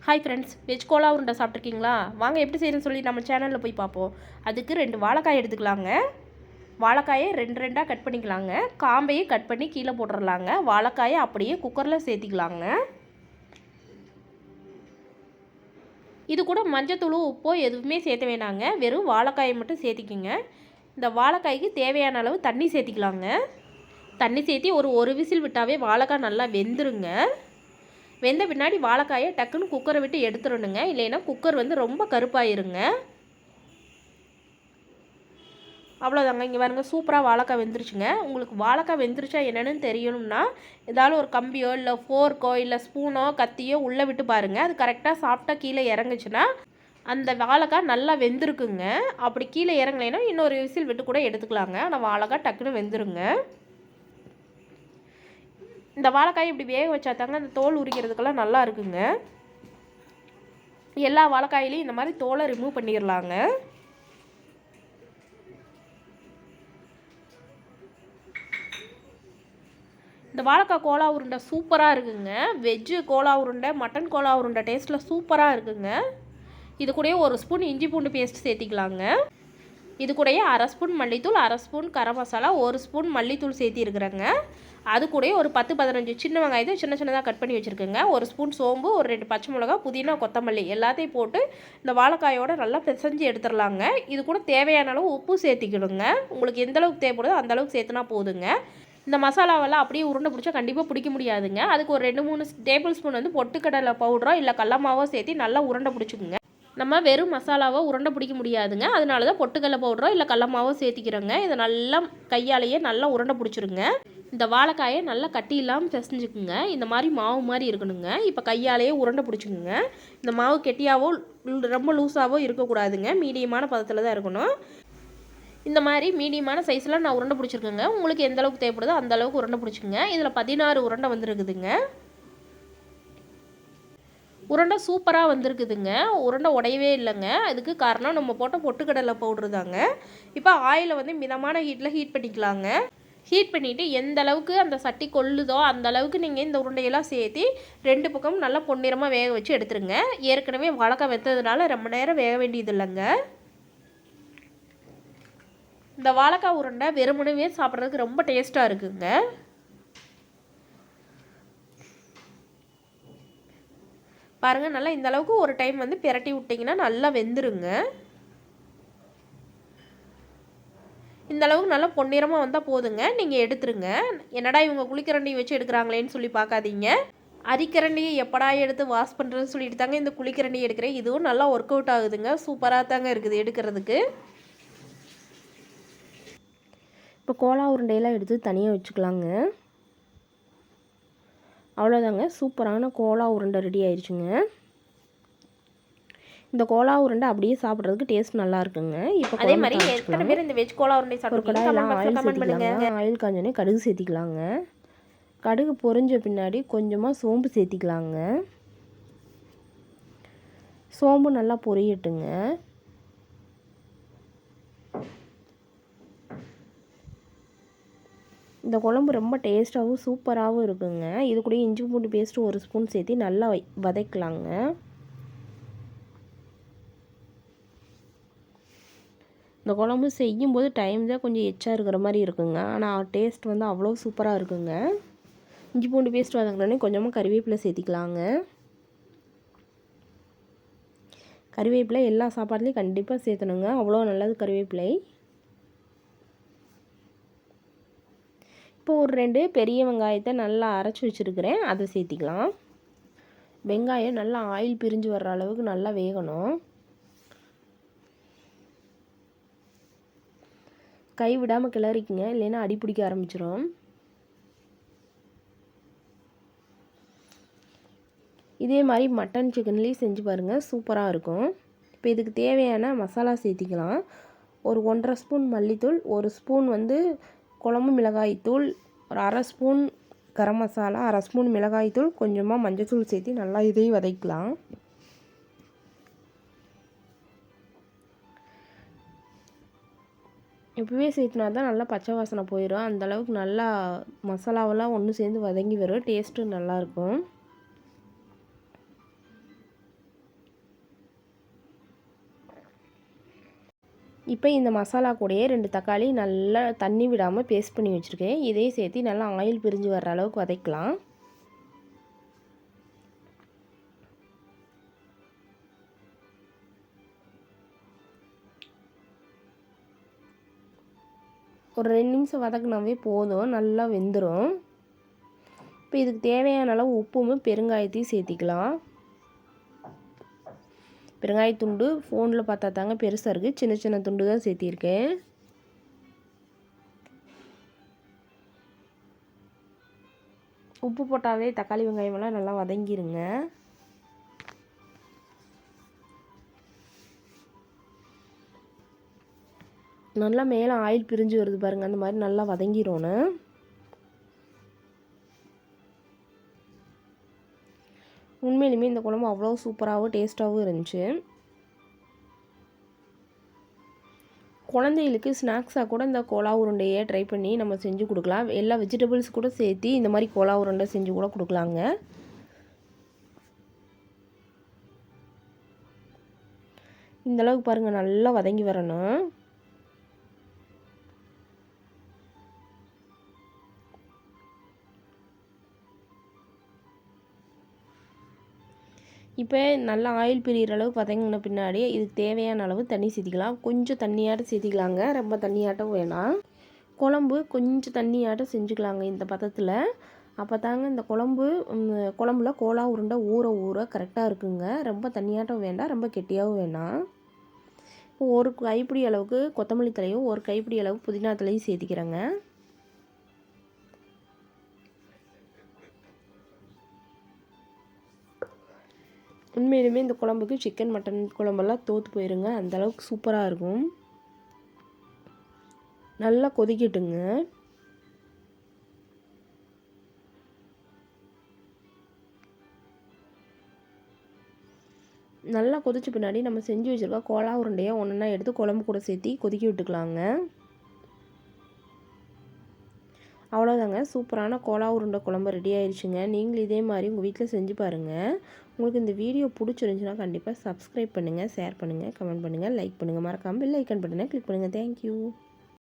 Hi friends, veg Cola உருண்டை சாப்பிட்ருக்கீங்களா? வாங்க எப்படி செய்யணும்னு சொல்லி நம்ம சேனலில் போய் பார்ப்போம். அதுக்கு 2 வாழைக்காய் எடுத்துக்கலாங்க. வாழைக்காயை 2 2ஆக கட் பண்ணிக்கலாங்க. காம்பையை கட் பண்ணி கீழே போட்டுடலாங்க. வாழைக்காயை அப்படியே குக்கரில் சேர்த்திக்கலாங்க. இது கூட மஞ்சத்தூள் உப்போ எதுவுமே சேர்த்த வேணாங்க. வெறும் வாழைக்காயை மட்டும் சேர்த்திக்கிங்க. இந்த வாழைக்காய்க்கு தேவையான அளவு தண்ணி சேர்த்திக்கலாங்க. தண்ணி சேர்த்தி ஒரு விசில் விட்டாவே வாழைக்காய் நல்லா வெந்துருங்க. வெந்த பின்னாடி வாழைக்காயை டக்குன்னு குக்கரை விட்டு எடுத்துடணுங்க. இல்லைன்னா குக்கர் வந்து ரொம்ப கருப்பாயிருங்க. அவ்வளோதாங்க. இங்கே பாருங்க, சூப்பராக வாழைக்காய் வெந்துருச்சுங்க. உங்களுக்கு வாழைக்காய் வெந்துருச்சா என்னென்னு தெரியணும்னா ஏதாவது ஒரு கம்பியோ இல்லை ஃபோர்க்கோ இல்லை ஸ்பூனோ கத்தியோ உள்ளே விட்டு பாருங்கள். அது கரெக்டாக சாப்பிட்டா கீழே இறங்குச்சுன்னா அந்த வாழைக்காய் நல்லா வெந்திருக்குங்க. அப்படி கீழே இறங்கலைன்னா இன்னொரு விசில் விட்டு கூட எடுத்துக்கலாங்க. ஆனால் வாழைக்காய் டக்குன்னு வெந்துருங்க. இந்த வாழைக்காய் இப்படி வேக வச்சா தாங்க அந்த தோல் உரிக்கிறதுக்கெல்லாம் நல்லா இருக்குங்க. எல்லா வாழைக்காயிலையும் இந்த மாதிரி தோலை ரிமூவ் பண்ணிடலாங்க. இந்த வாழைக்காய் கோலா உருண்டை சூப்பராக இருக்குங்க. வெஜ்ஜு கோலா உருண்டை, மட்டன் கோலா உருண்டை டேஸ்ட்டில் சூப்பராக இருக்குங்க. இது கூடயே 1 ஸ்பூன் இஞ்சி பூண்டு பேஸ்ட் சேர்த்திக்கலாங்க. இது கூடயே 1/2 ஸ்பூன் மல்லித்தூள், 1/2 ஸ்பூன் கரம் மசாலா, 1 ஸ்பூன் மல்லித்தூள் சேர்த்திருக்கிறேங்க. அது கூடயே ஒரு 10-15 சின்ன வெங்காயத்தை சின்ன சின்னதாக கட் பண்ணி வச்சுருக்கேங்க. 1 ஸ்பூன் சோம்பு, ஒரு 2 பச்சை மிளகா, புதினா, கொத்தமல்லி எல்லாத்தையும் போட்டு இந்த வாழைக்காயோட நல்லா பிசைஞ்சு எடுத்துடலாங்க. இது கூட தேவையான அளவு உப்பு சேர்த்திக்கணுங்க. உங்களுக்கு எந்த அளவுக்கு தேவைப்படுதோ அந்த அளவுக்கு சேர்த்துனா போதுங்க. இந்த மசாலாவெல்லாம் அப்படியே உருண்டை பிடிச்சா கண்டிப்பாக பிடிக்க முடியாதுங்க. அதுக்கு ஒரு 2-3 டேபிள் ஸ்பூன் வந்து பொட்டுக்கடலை பவுடரோ இல்லை கடல மாவோ சேர்த்து நல்லா உருண்டை பிடிச்சிக்குங்க. நம்ம வெறும் மசாலாவோ உருண்டை பிடிக்க முடியாதுங்க. அதனால தான் பொட்டுக்கடலை பவுடரோ இல்லை கடல மாவோ சேர்த்திக்கிறோங்க. இதை நல்லா கையாலேயே நல்லா உருண்டை பிடிச்சிருங்க. இந்த வாழைக்காயை நல்லா கட்டி இல்லாமல் பிசைஞ்சுக்குங்க. இந்த மாதிரி மாவு மாதிரி இருக்கணுங்க. இப்போ கையாலேயே உருண்டை பிடிச்சிக்குங்க. இந்த மாவு கெட்டியாவோ ரொம்ப லூஸாவோ இருக்கக்கூடாதுங்க. மீடியமான பதத்தில் தான் இருக்கணும். இந்த மாதிரி மீடியமான சைஸில் நான் உருண்டை பிடிச்சிருக்கேங்க. உங்களுக்கு எந்த அளவுக்கு தேவைப்படுதோ அந்த அளவுக்கு உருண்டை பிடிச்சிக்குங்க. இதில் 16 உருண்டை வந்துருக்குதுங்க. உருண்டை சூப்பராக வந்திருக்குதுங்க. உருண்டை உடையவே இல்லைங்க. அதுக்கு காரணம் நம்ம போட்ட பொட்டுக்கடலை பவுட்ரு தாங்க. இப்போ ஆயிலை வந்து மிதமான ஹீட்டில் ஹீட் பண்ணிக்கலாங்க. ஹீட் பண்ணிவிட்டு எந்த அளவுக்கு அந்த சட்டி கொள்ளுதோ அந்த அளவுக்கு நீங்கள் இந்த உருண்டையெல்லாம் சேர்த்து 2 பக்கமும் நல்லா பொன்னிறமாக வேக வச்சு எடுத்துருங்க. ஏற்கனவே வாழைக்காய் வெத்ததுனால ரொம்ப நேரம் வேக வேண்டியது இல்லைங்க. இந்த வாழைக்காய் உருண்டை வெறுமனவே சாப்பிட்றதுக்கு ரொம்ப டேஸ்ட்டாக இருக்குங்க. பாருங்கள், நல்லா இந்த அளவுக்கு ஒரு டைம் வந்து பிரட்டி விட்டிங்கன்னா நல்லா வெந்துருங்க. இந்த அளவுக்கு நல்லா பொன்னிறமாக வந்தால் போதுங்க. நீங்கள் எடுத்துருங்க. என்னடா இவங்க குளிக்கரண்டி வச்சு எடுக்கிறாங்களேன்னு சொல்லி பார்க்காதீங்க. அரிக்கரண்டியை எப்படா எடுத்து வாஷ் பண்ணுறதுன்னு சொல்லிட்டு தாங்க இந்த குளிக்கரண்டி எடுக்கிறேன். இதுவும் நல்லா ஒர்க் அவுட் ஆகுதுங்க. சூப்பராக தாங்க இருக்குது எடுக்கிறதுக்கு. இப்போ கோலா உருண்டையெல்லாம் எடுத்து தனியாக வச்சுக்கலாங்க. அவ்வளோதாங்க, சூப்பரான கோலா உருண்டை ரெடி ஆயிடுச்சுங்க. இந்த கோலா உருண்டை அப்படியே சாப்பிட்றதுக்கு டேஸ்ட் நல்லா இருக்குங்க. இப்போ அதே மாதிரி எத்தனை பேர் இந்த வெஜ் கோலா உருண்டை சாப்பிட்றீங்க? ஆயில் காஞ்சோடனே கடுகு சேர்த்திக்கலாங்க. கடுகு பொரிஞ்ச பின்னாடி கொஞ்சமாக சோம்பு சேர்த்திக்கலாங்க. சோம்பு நல்லா பொரியட்டுங்க. இந்த குழம்பு ரொம்ப டேஸ்ட்டாகவும் சூப்பராகவும் இருக்குங்க. இது கூட இஞ்சி பூண்டு பேஸ்ட்டு 1 ஸ்பூன் சேர்த்து நல்லா வதக்கலாங்க. இந்த குழம்பு செய்யும்போது டைம் தான் கொஞ்சம் எச்சா இருக்கிற மாதிரி இருக்குங்க. ஆனால் டேஸ்ட் வந்து அவ்வளோ சூப்பராக இருக்குங்க. இஞ்சி பூண்டு பேஸ்ட் வதங்கினோடனே கொஞ்சமாக கறிவேப்பிலை சேர்த்திக்கலாங்க. கறிவேப்பிலை எல்லா சாப்பாட்லேயும் கண்டிப்பாக சேர்த்தணுங்க. அவ்வளோ நல்லது கறிவேப்பிலை. இப்போ ஒரு 2 பெரிய வெங்காயத்தை நல்லா அரைச்சி வச்சுருக்கிறேன், அதை சேர்த்திக்கலாம். வெங்காயம் நல்லா ஆயில் பிரிஞ்சு வர்ற அளவுக்கு நல்லா வேகணும். கை விடாமல் கிளறிக்குங்க, இல்லைன்னா அடி பிடிக்க ஆரம்பிச்சிடும். இதே மாதிரி மட்டன் சிக்கன்லேயும் செஞ்சு பாருங்கள், சூப்பராக இருக்கும். இப்போ இதுக்கு தேவையான மசாலா சேர்த்திக்கலாம். ஒரு 1.5 ஸ்பூன் மல்லித்தூள், 1 ஸ்பூன் வந்து குழம்பு மிளகாய்த்தூள், ஒரு 1/2 ஸ்பூன் கரம் மசாலா, 1/2 ஸ்பூன் மிளகாய்த்தூள், கொஞ்சமாக மஞ்சள்தூள் சேர்த்து நல்லா இதையும் வதக்கலாம். இப்போவே சேர்த்துனா தான் நல்லா பச்சை வாசனை போயிடும். அந்தளவுக்கு நல்லா மசாலாவெல்லாம் ஒன்று சேர்ந்து வதங்கி வரும். டேஸ்ட்டு நல்லாயிருக்கும். இப்போ இந்த மசாலா கூடயே 2 தக்காளி நல்லா தண்ணி விடாமல் பேஸ்ட் பண்ணி வச்சுருக்கேன். இதையும் சேர்த்து நல்லா ஆயில் பிரிஞ்சு வர்ற அளவுக்கு வதக்கலாம். ஒரு 2 நிமிஷம் வதக்குனாவே போதும், நல்லா வெந்துடும். இப்போ இதுக்கு தேவையான அளவு உப்பும் பெருங்காயத்தையும் சேர்த்திக்கலாம். பெருங்காயத்துண்டு ஃபோனில் பார்த்தா தாங்க பெருசாக இருக்குது, சின்ன சின்ன துண்டு தான் சேர்த்திருக்கேன். உப்பு போட்டாவே தக்காளி வெங்காயமெல்லாம் நல்லா வதங்கிருங்க. நல்லா மேலே ஆயில் பிரிஞ்சு வருது பாருங்கள், அந்த மாதிரி நல்லா வதங்கிடணும். உண்மையிலுமே இந்த குழம்பு அவ்வளோ சூப்பராகவும் டேஸ்ட்டாகவும் இருந்துச்சு. குழந்தைகளுக்கு ஸ்நாக்ஸாக கூட இந்த கோலா உருண்டையை ட்ரை பண்ணி நம்ம செஞ்சு கொடுக்கலாம். எல்லா வெஜிடபிள்ஸ் கூட சேர்த்து இந்த மாதிரி கோலா உருண்டை செஞ்சு கூட கொடுக்கலாங்க. இந்தளவுக்கு பாருங்கள், நல்லா வதங்கி வரணும். இப்போ நல்லா ஆயில் பிரிகிற அளவுக்கு வதங்கின பின்னாடி இதுக்கு தேவையான அளவு தண்ணி சேர்த்திக்கலாம். கொஞ்சம் தண்ணியாட்டம் சேர்த்திக்கலாங்க, ரொம்ப தண்ணியாட்டம் வேணாம். குழம்பு கொஞ்சம் தண்ணியாட்டம் செஞ்சுக்கலாங்க இந்த பதத்தில். அப்போ தாங்க இந்த குழம்புல கோலா உருண்டை ஊற ஊற கரெக்டாக இருக்குங்க. ரொம்ப தண்ணியாட்டம் வேண்டாம், ரொம்ப கெட்டியாகவும் வேணாம். இப்போ ஒரு கைப்பிடி அளவுக்கு கொத்தமல்லி தலையும் ஒரு கைப்பிடி அளவுக்கு புதினா தலையும் சேர்த்திக்கிறேங்க. உண்மையிலுமே இந்த குழம்புக்கு சிக்கன் மட்டன் குழம்பெல்லாம் தோற்று போயிருங்க, அந்தளவுக்கு சூப்பராக இருக்கும். நல்லா கொதிக்கட்டுங்க. நல்லா கொதிச்ச பின்னாடி நம்ம செஞ்சு வச்சுருக்க கோலா உருண்டையை ஒன்றா எடுத்து குழம்பு கூட சேர்த்து கொதிக்க விட்டுக்கலாங்க. அவ்வளோதாங்க, சூப்பரான கோலா உருண்டை குழம்பு ரெடி ஆயிடுச்சுங்க. நீங்களும் இதே மாதிரி உங்கள் வீட்டில் செஞ்சு பாருங்கள். உங்களுக்கு இந்த வீடியோ பிடிச்சிருந்துச்சுன்னா கண்டிப்பாக சப்ஸ்கிரைப் பண்ணுங்கள், ஷேர் பண்ணுங்கள், கமெண்ட் பண்ணுங்கள், லைக் பண்ணுங்கள். மறக்காமல் பெல் ஐக்கான் பட்டனை கிளிக் பண்ணுங்கள். தேங்க்யூ.